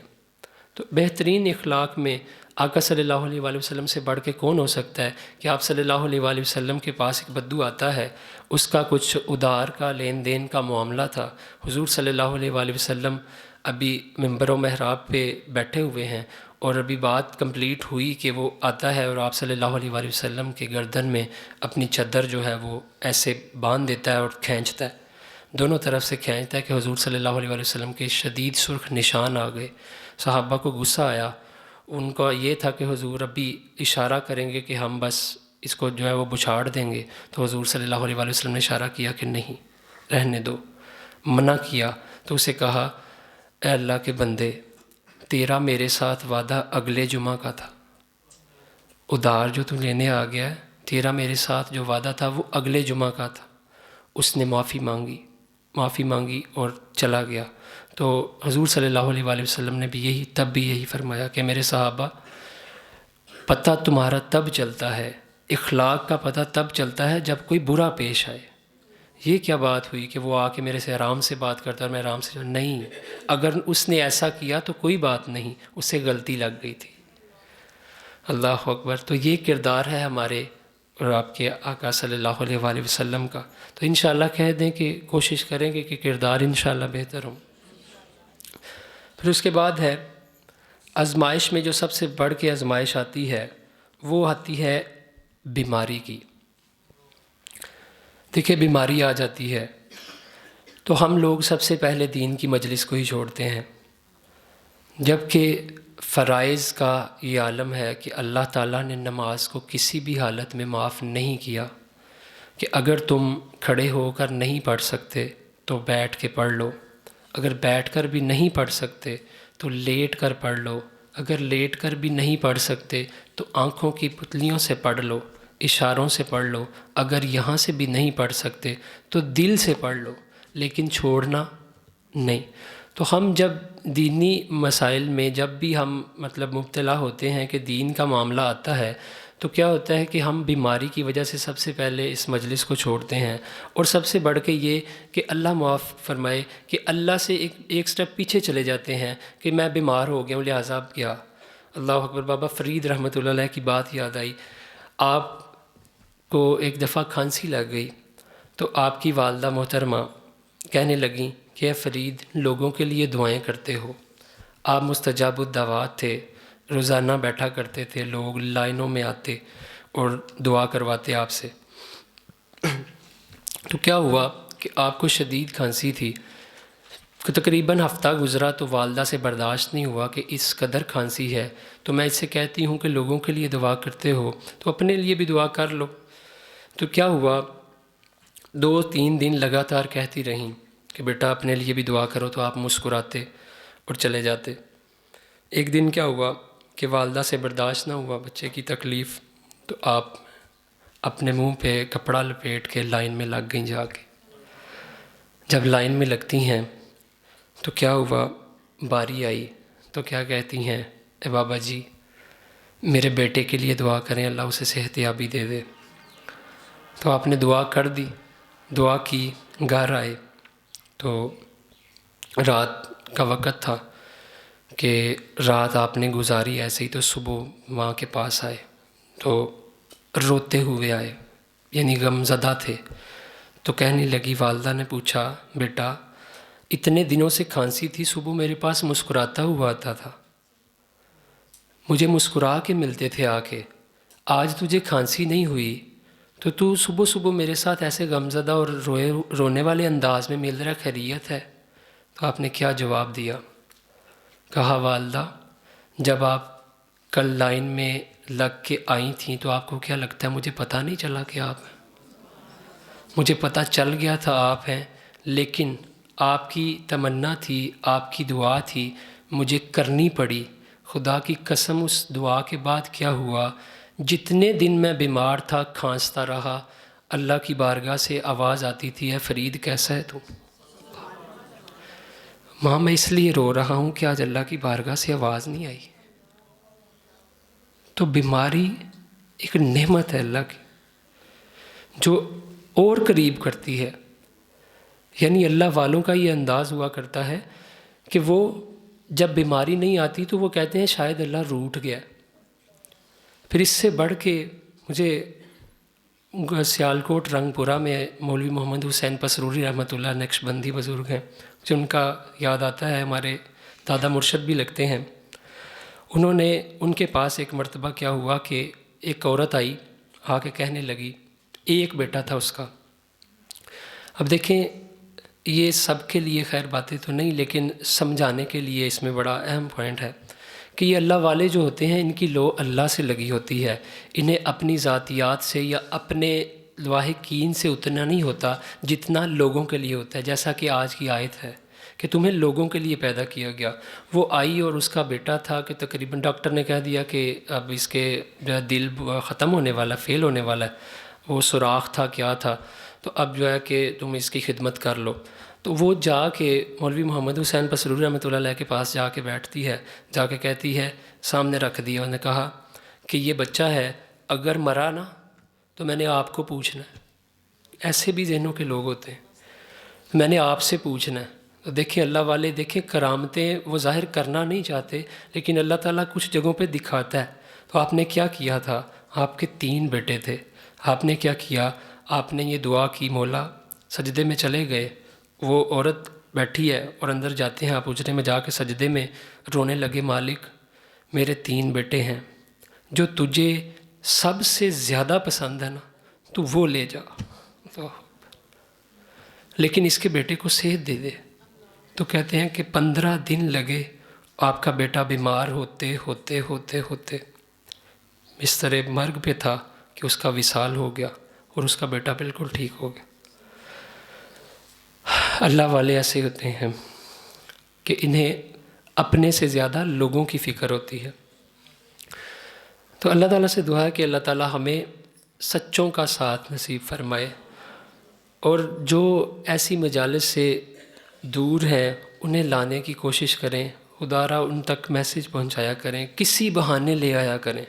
تو بہترین اخلاق میں آقا صلی اللہ علیہ وآلہ وسلم سے بڑھ کے کون ہو سکتا ہے کہ آپ صلی اللہ علیہ وآلہ وسلم کے پاس ایک بدو آتا ہے، اس کا کچھ ادار کا لین دین کا معاملہ تھا، حضور صلی اللہ علیہ وآلہ وسلم ابھی منبر و محراب پہ بیٹھے ہوئے ہیں اور ابھی بات کمپلیٹ ہوئی کہ وہ آتا ہے اور آپ صلی اللہ علیہ وآلہ وسلم کے گردن میں اپنی چادر جو ہے وہ ایسے باندھ دیتا ہے اور کھینچتا ہے، دونوں طرف سے کھینچتا ہے کہ حضور صلی اللہ علیہ وآلہ وسلم کے شدید سرخ نشان آ گئے۔ صحابہ کو غصہ آیا، ان کا یہ تھا کہ حضور ابھی اشارہ کریں گے کہ ہم بس اس کو جو ہے وہ بچھاڑ دیں گے، تو حضور صلی اللہ علیہ وآلہ وسلم نے اشارہ کیا کہ نہیں، رہنے دو، منع کیا۔ تو اسے کہا اے اللہ کے بندے، تیرا میرے ساتھ وعدہ اگلے جمعہ کا تھا، ادار جو تو لینے آ گیا ہے، تیرا میرے ساتھ جو وعدہ تھا وہ اگلے جمعہ کا تھا۔ اس نے معافی مانگی اور چلا گیا۔ تو حضور صلی اللہ علیہ وآلہ وسلم نے بھی تب یہی فرمایا کہ میرے صحابہ، پتہ تمہارا تب چلتا ہے، اخلاق کا پتہ تب چلتا ہے جب کوئی برا پیش آئے۔ یہ کیا بات ہوئی کہ وہ آ کے میرے سے آرام سے بات کرتا اور میں آرام سے، نہیں، اگر اس نے ایسا کیا تو کوئی بات نہیں، اس سے غلطی لگ گئی تھی۔ اللہ اکبر۔ تو یہ کردار ہے ہمارے اور آپ کے آقا صلی اللہ علیہ وآلہ وسلم کا۔ تو انشاءاللہ کہہ دیں کہ کوشش کریں گے کہ کردار انشاءاللہ بہتر ہوں۔ پھر اس کے بعد ہے آزمائش میں جو سب سے بڑھ کے آزمائش آتی ہے وہ آتی ہے بیماری کی۔ دیکھیں بیماری آ جاتی ہے تو ہم لوگ سب سے پہلے دین کی مجلس کو ہی چھوڑتے ہیں، جبکہ فرائض کا یہ عالم ہے کہ اللہ تعالیٰ نے نماز کو کسی بھی حالت میں معاف نہیں کیا کہ اگر تم کھڑے ہو کر نہیں پڑھ سکتے تو بیٹھ کے پڑھ لو، اگر بیٹھ کر بھی نہیں پڑھ سکتے تو لیٹ کر پڑھ لو، اگر لیٹ کر بھی نہیں پڑھ سکتے تو آنکھوں کی پتلیوں سے پڑھ لو، اشاروں سے پڑھ لو، اگر یہاں سے بھی نہیں پڑھ سکتے تو دل سے پڑھ لو، لیکن چھوڑنا نہیں۔ تو ہم جب دینی مسائل میں جب بھی ہم مبتلا ہوتے ہیں کہ دین کا معاملہ آتا ہے تو کیا ہوتا ہے کہ ہم بیماری کی وجہ سے سب سے پہلے اس مجلس کو چھوڑتے ہیں، اور سب سے بڑھ کے یہ کہ اللہ معاف فرمائے کہ اللہ سے ایک سٹیپ پیچھے چلے جاتے ہیں کہ میں بیمار ہو گیا ہوں لہٰذا اب کیا۔ اللہ اکبر۔ بابا فرید رحمۃ اللہ علیہ کی بات یاد آئی، آپ کو ایک دفعہ کھانسی لگ گئی تو آپ کی والدہ محترمہ کہنے لگیں کہ اے فرید، لوگوں کے لیے دعائیں کرتے ہو، آپ مستجاب الدعوات تھے، روزانہ بیٹھا کرتے تھے، لوگ لائنوں میں آتے اور دعا کرواتے آپ سے۔ تو کیا ہوا کہ آپ کو شدید کھانسی تھی، تقریباً ہفتہ گزرا تو والدہ سے برداشت نہیں ہوا کہ اس قدر کھانسی ہے، تو میں اس سے کہتی ہوں کہ لوگوں کے لیے دعا کرتے ہو تو اپنے لیے بھی دعا کر لو۔ تو کیا ہوا، 2-3 دن لگاتار کہتی رہیں کہ بیٹا اپنے لیے بھی دعا کرو، تو آپ مسکراتے اور چلے جاتے۔ ایک دن کیا ہوا کہ والدہ سے برداشت نہ ہوا بچے کی تکلیف، تو آپ اپنے منہ پہ کپڑا لپیٹ کے لائن میں لگ گئیں جا کے۔ جب لائن میں لگتی ہیں تو کیا ہوا، باری آئی تو کیا کہتی ہیں، اے بابا جی میرے بیٹے کے لیے دعا کریں، اللہ اسے صحت یابی دے دے۔ تو آپ نے دعا کر دی، دعا کی، گھر آئے تو رات کا وقت تھا کہ رات آپ نے گزاری ایسے ہی، تو صبح ماں کے پاس آئے تو روتے ہوئے آئے، یعنی غم زدہ تھے۔ تو کہنے لگی، والدہ نے پوچھا، بیٹا اتنے دنوں سے کھانسی تھی، صبح میرے پاس مسکراتا ہوا آتا تھا، مجھے مسکرا کے ملتے تھے آ کے، آج تجھے کھانسی نہیں ہوئی تو تو صبح صبح میرے ساتھ ایسے غم زدہ اور رونے والے انداز میں مل رہا، خیریت ہے؟ تو آپ نے کیا جواب دیا؟ کہا، والدہ جب آپ کل لائن میں لگ کے آئی تھیں تو آپ کو کیا لگتا ہے مجھے پتہ نہیں چلا کہ آپ ہیں؟ مجھے پتہ چل گیا تھا آپ ہیں، لیکن آپ کی تمنا تھی، آپ کی دعا تھی، مجھے کرنی پڑی۔ خدا کی قسم اس دعا کے بعد کیا ہوا، جتنے دن میں بیمار تھا کھانستا رہا، اللہ کی بارگاہ سے آواز آتی تھی، اے فرید کیسا ہے تو؟ ماں میں اس لیے رو رہا ہوں کہ آج اللہ کی بارگاہ سے آواز نہیں آئی۔ تو بیماری ایک نعمت ہے اللہ کی، جو اور قریب کرتی ہے۔ یعنی اللہ والوں کا یہ انداز ہوا کرتا ہے کہ وہ جب بیماری نہیں آتی تو وہ کہتے ہیں شاید اللہ روٹھ گیا۔ پھر اس سے بڑھ کے مجھے سیالکوٹ رنگ پورہ میں مولوی محمد حسین پسروری رحمۃ اللہ نقشبندی بزرگ ہیں، جو ان کا یاد آتا ہے، ہمارے دادا مرشد بھی لگتے ہیں۔ ان کے پاس ایک مرتبہ کیا ہوا کہ ایک عورت آئی، آ کے کہنے لگی، ایک بیٹا تھا اس کا۔ اب دیکھیں یہ سب کے لیے خیر باتیں تو نہیں، لیکن سمجھانے کے لیے اس میں بڑا اہم پوائنٹ ہے کہ یہ اللہ والے جو ہوتے ہیں ان کی لو اللہ سے لگی ہوتی ہے، انہیں اپنی ذاتیات سے یا اپنے لاحقین سے اتنا نہیں ہوتا جتنا لوگوں کے لیے ہوتا ہے۔ جیسا کہ آج کی آیت ہے کہ تمہیں لوگوں کے لیے پیدا کیا گیا۔ وہ آئی اور اس کا بیٹا تھا کہ تقریباً ڈاکٹر نے کہہ دیا کہ اب اس کے جو ہے دل ختم ہونے والا، فیل ہونے والا ہے، وہ سوراخ تھا کیا تھا، تو اب جو ہے کہ تم اس کی خدمت کر لو۔ تو وہ جا کے مولوی محمد حسین پسروری رحمۃ اللہ علیہ کے پاس جا کے بیٹھتی ہے، جا کے کہتی ہے، سامنے رکھ دیا، انہوں نے کہا کہ یہ بچہ ہے، اگر مرا نا تو میں نے آپ کو پوچھنا ہے۔ ایسے بھی ذہنوں کے لوگ ہوتے ہیں، میں نے آپ سے پوچھنا ہے۔ تو دیکھیں اللہ والے، دیکھیں کرامتیں وہ ظاہر کرنا نہیں چاہتے، لیکن اللہ تعالیٰ کچھ جگہوں پہ دکھاتا ہے۔ تو آپ نے کیا کیا تھا؟ آپ کے 3 بیٹے تھے، آپ نے کیا کیا؟ آپ نے یہ دعا کی، مولا، سجدے میں چلے گئے، وہ عورت بیٹھی ہے اور اندر جاتے ہیں آپ حجرے میں، جا کے سجدے میں رونے لگے، مالک میرے 3 بیٹے ہیں، جو تجھے سب سے زیادہ پسند ہے نا تو وہ لے جا، تو لیکن اس کے بیٹے کو صحت دے دے۔ تو کہتے ہیں کہ 15 دن لگے، آپ کا بیٹا بیمار ہوتے ہوتے ہوتے ہوتے بستر مرگ پہ تھا کہ اس کا وصال ہو گیا اور اس کا بیٹا بالکل ٹھیک ہو گیا۔ اللہ والے ایسے ہوتے ہیں کہ انہیں اپنے سے زیادہ لوگوں کی فکر ہوتی ہے۔ تو اللہ تعالیٰ سے دعا ہے کہ اللہ تعالیٰ ہمیں سچوں کا ساتھ نصیب فرمائے، اور جو ایسی مجالس سے دور ہیں انہیں لانے کی کوشش کریں، خدا را ان تک میسیج پہنچایا کریں، کسی بہانے لے آیا کریں،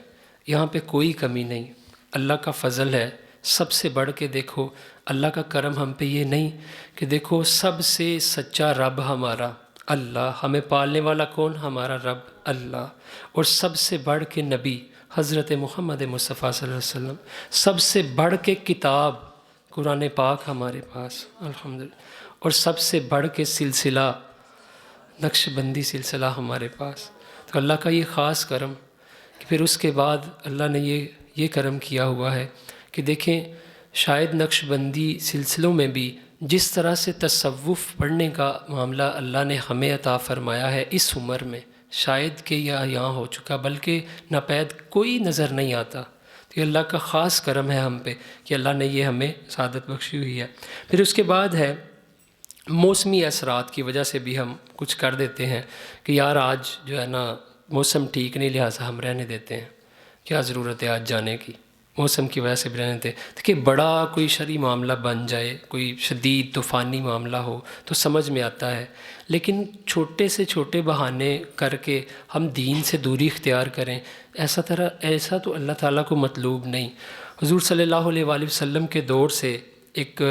یہاں پہ کوئی کمی نہیں، اللہ کا فضل ہے۔ سب سے بڑھ کے دیکھو اللہ کا کرم ہم پہ یہ نہیں کہ دیکھو سب سے سچا رب ہمارا اللہ، ہمیں پالنے والا کون؟ ہمارا رب اللہ، اور سب سے بڑھ کے نبی حضرت محمد مصطفیٰ صلی اللہ علیہ وسلم، سب سے بڑھ کے کتاب قرآن پاک ہمارے پاس الحمدللہ، اور سب سے بڑھ کے سلسلہ نقشبندی سلسلہ ہمارے پاس۔ تو اللہ کا یہ خاص کرم کہ پھر اس کے بعد اللہ نے یہ کرم کیا ہوا ہے کہ دیکھیں شاید نقشبندی سلسلوں میں بھی جس طرح سے تصوف پڑھنے کا معاملہ اللہ نے ہمیں عطا فرمایا ہے اس عمر میں، شاید کہ یہاں ہو چکا، بلکہ ناپید کوئی نظر نہیں آتا۔ تو یہ اللہ کا خاص کرم ہے ہم پہ کہ اللہ نے یہ ہمیں سعادت بخشی ہوئی ہے۔ پھر اس کے بعد ہے موسمی اثرات کی وجہ سے بھی ہم کچھ کر دیتے ہیں کہ یار آج جو ہے نا موسم ٹھیک نہیں، لہٰذا ہم رہنے دیتے ہیں، کیا ضرورت ہے آج جانے کی، موسم کی وجہ سے بھی رہنے دیتے ہیں۔ کہ بڑا کوئی شرعی معاملہ بن جائے، کوئی شدید طوفانی معاملہ ہو تو سمجھ میں آتا ہے، لیکن چھوٹے سے چھوٹے بہانے کر کے ہم دین سے دوری اختیار کریں، ایسا تو اللہ تعالیٰ کو مطلوب نہیں۔ حضور صلی اللہ علیہ وآلہ وسلم کے دور سے ایک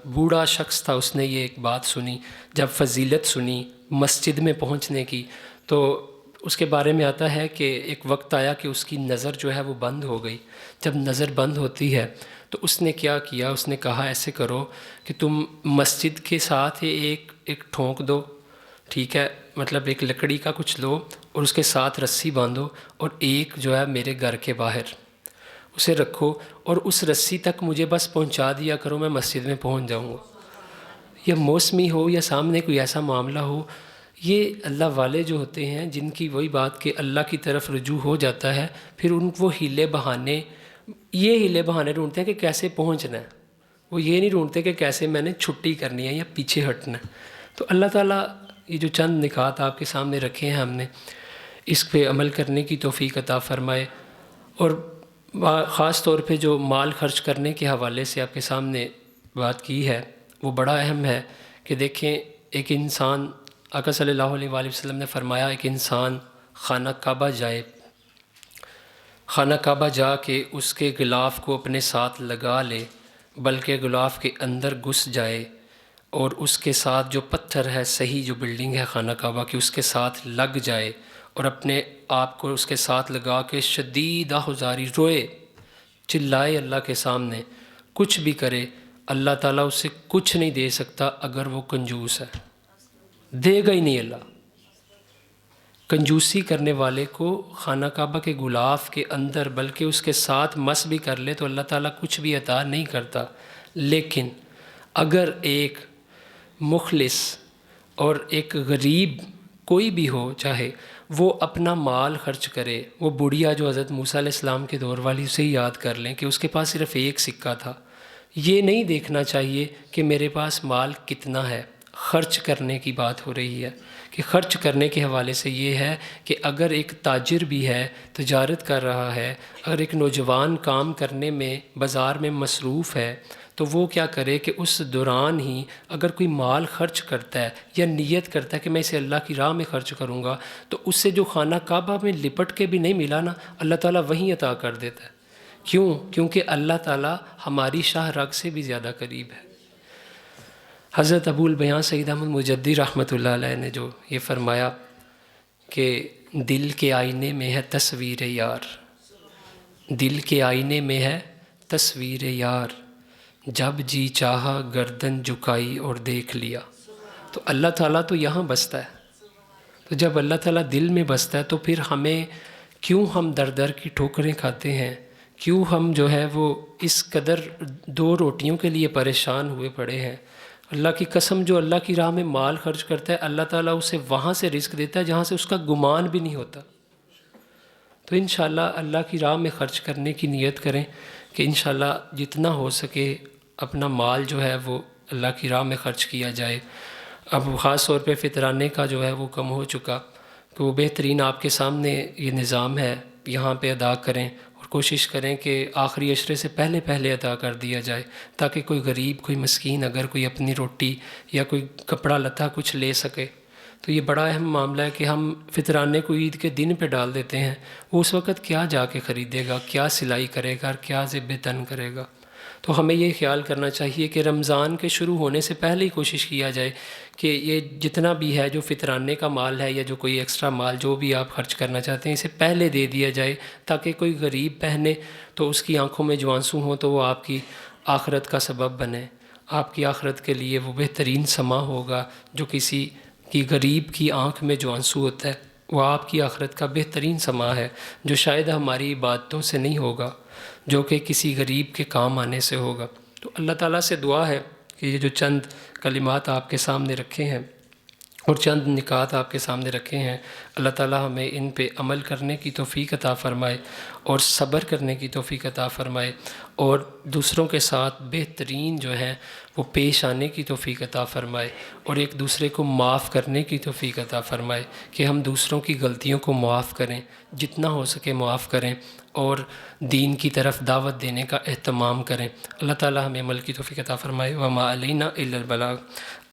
بوڑھا شخص تھا، اس نے یہ ایک بات سنی، جب فضیلت سنی مسجد میں پہنچنے کی، تو اس کے بارے میں آتا ہے کہ ایک وقت آیا کہ اس کی نظر جو ہے وہ بند ہو گئی۔ جب نظر بند ہوتی ہے تو اس نے کیا کیا، اس نے کہا ایسے کرو کہ تم مسجد کے ساتھ ایک ٹھونک دو، ٹھیک ہے، مطلب ایک لکڑی کا کچھ لو اور اس کے ساتھ رسی باندھو، اور ایک جو ہے میرے گھر کے باہر اسے رکھو، اور اس رسی تک مجھے بس پہنچا دیا کرو، میں مسجد میں پہنچ جاؤں گا۔ یا موسمی ہو یا سامنے کوئی ایسا معاملہ ہو، یہ اللہ والے جو ہوتے ہیں جن کی وہی بات کہ اللہ کی طرف رجوع ہو جاتا ہے، پھر ان کو ہیلے بہانے ڈھونڈتے ہیں کہ کیسے پہنچنا ہے، وہ یہ نہیں ڈھونڈتے کہ کیسے میں نے چھٹی کرنی ہے یا پیچھے ہٹنا ہے۔ تو اللہ تعالیٰ یہ جو چند نکات آپ کے سامنے رکھے ہیں ہم نے، اس پہ عمل کرنے کی توفیق عطا فرمائے، اور خاص طور پہ جو مال خرچ کرنے کے حوالے سے آپ کے سامنے بات کی ہے وہ بڑا اہم ہے کہ دیکھیں ایک انسان، آقا صلی اللہ علیہ وآلہ وسلم نے فرمایا ایک انسان خانہ کعبہ جائے، خانہ کعبہ جا کے اس کے غلاف کو اپنے ساتھ لگا لے، بلکہ غلاف کے اندر گھس جائے اور اس کے ساتھ جو پتھر ہے، صحیح جو بلڈنگ ہے خانہ کعبہ کی، اس کے ساتھ لگ جائے اور اپنے آپ کو اس کے ساتھ لگا کے شدید آہوزاری روئے، چلائے اللہ کے سامنے، کچھ بھی کرے، اللہ تعالیٰ اسے کچھ نہیں دے سکتا اگر وہ کنجوس ہے، دے گا ہی نہیں اللہ۔ کنجوسی کرنے والے کو خانہ کعبہ کے غلاف کے اندر بلکہ اس کے ساتھ مس بھی کر لے تو اللہ تعالیٰ کچھ بھی عطا نہیں کرتا، لیکن اگر ایک مخلص اور ایک غریب کوئی بھی ہو، چاہے وہ اپنا مال خرچ کرے، وہ بڑھیا جو حضرت موسیٰ علیہ السلام کے دور والی، اسے یاد کر لیں کہ اس کے پاس صرف ایک سکہ تھا۔ یہ نہیں دیکھنا چاہیے کہ میرے پاس مال کتنا ہے، خرچ کرنے کی بات ہو رہی ہے کہ خرچ کرنے کے حوالے سے یہ ہے کہ اگر ایک تاجر بھی ہے، تجارت کر رہا ہے، اگر ایک نوجوان کام کرنے میں بازار میں مصروف ہے تو وہ کیا کرے کہ اس دوران ہی اگر کوئی مال خرچ کرتا ہے یا نیت کرتا ہے کہ میں اسے اللہ کی راہ میں خرچ کروں گا، تو اس سے جو خانہ کعبہ میں لپٹ کے بھی نہیں ملا نا، اللہ تعالیٰ وہیں عطا کر دیتا ہے۔ کیونکہ اللہ تعالیٰ ہماری شاہ رگ سے بھی زیادہ قریب ہے۔ حضرت ابو البیاں سید احمد مجدی رحمۃ اللہ علیہ نے جو یہ فرمایا کہ دل کے آئینے میں ہے تصویر یار، دل کے آئینے میں ہے تصویر یار، جب جی چاہا گردن جھکائی اور دیکھ لیا۔ تو اللہ تعالیٰ تو یہاں بستا ہے، تو جب اللہ تعالیٰ دل میں بستا ہے تو پھر ہمیں کیوں ہم در در کی ٹھوکریں کھاتے ہیں، کیوں ہم جو ہے وہ اس قدر دو روٹیوں کے لیے پریشان ہوئے پڑے ہیں۔ اللہ کی قسم، جو اللہ کی راہ میں مال خرچ کرتا ہے اللہ تعالیٰ اسے وہاں سے رزق دیتا ہے جہاں سے اس کا گمان بھی نہیں ہوتا۔ تو انشاءاللہ اللہ کی راہ میں خرچ کرنے کی نیت کریں کہ انشاءاللہ جتنا ہو سکے اپنا مال جو ہے وہ اللہ کی راہ میں خرچ کیا جائے۔ اب خاص طور پہ فطرانے کا جو ہے وہ کم ہو چکا، تو وہ بہترین آپ کے سامنے یہ نظام ہے، یہاں پہ ادا کریں اور کوشش کریں کہ آخری عشرے سے پہلے ادا کر دیا جائے، تاکہ کوئی غریب، کوئی مسکین اگر کوئی اپنی روٹی یا کوئی کپڑا لتا کچھ لے سکے۔ تو یہ بڑا اہم معاملہ ہے کہ ہم فطرانے کو عید کے دن پہ ڈال دیتے ہیں، وہ اس وقت کیا جا کے خریدے گا، کیا سلائی کرے گا، کیا ذب تن کرے گا۔ تو ہمیں یہ خیال کرنا چاہیے کہ رمضان کے شروع ہونے سے پہلے ہی کوشش کیا جائے کہ یہ جتنا بھی ہے جو فطرانے کا مال ہے یا جو کوئی ایکسٹرا مال جو بھی آپ خرچ کرنا چاہتے ہیں، اسے پہلے دے دیا جائے، تاکہ کوئی غریب پہنے تو اس کی آنکھوں میں جو آنسو ہوں تو وہ آپ کی آخرت کا سبب بنے، آپ کی آخرت کے لیے وہ بہترین سما ہوگا۔ جو کسی کی غریب کی آنکھ میں جو آنسو ہوتا ہے وہ آپ کی آخرت کا بہترین سما ہے، جو شاید ہماری عبادتوں سے نہیں ہوگا، جو کہ کسی غریب کے کام آنے سے ہوگا۔ تو اللہ تعالیٰ سے دعا ہے کہ یہ جو چند کلمات آپ کے سامنے رکھے ہیں اور چند نکات آپ کے سامنے رکھے ہیں، اللہ تعالیٰ ہمیں ان پہ عمل کرنے کی توفیق عطا فرمائے اور صبر کرنے کی توفیق عطا فرمائے، اور دوسروں کے ساتھ بہترین جو ہے وہ پیش آنے کی توفیق عطا فرمائے، اور ایک دوسرے کو معاف کرنے کی توفیق عطا فرمائے کہ ہم دوسروں کی غلطیوں کو معاف کریں، جتنا ہو سکے معاف کریں، اور دین کی طرف دعوت دینے کا اہتمام کریں۔ اللہ تعالیٰ ہمیں عمل کی توفیق عطا فرمائے۔ وما علینا الا البلاغ۔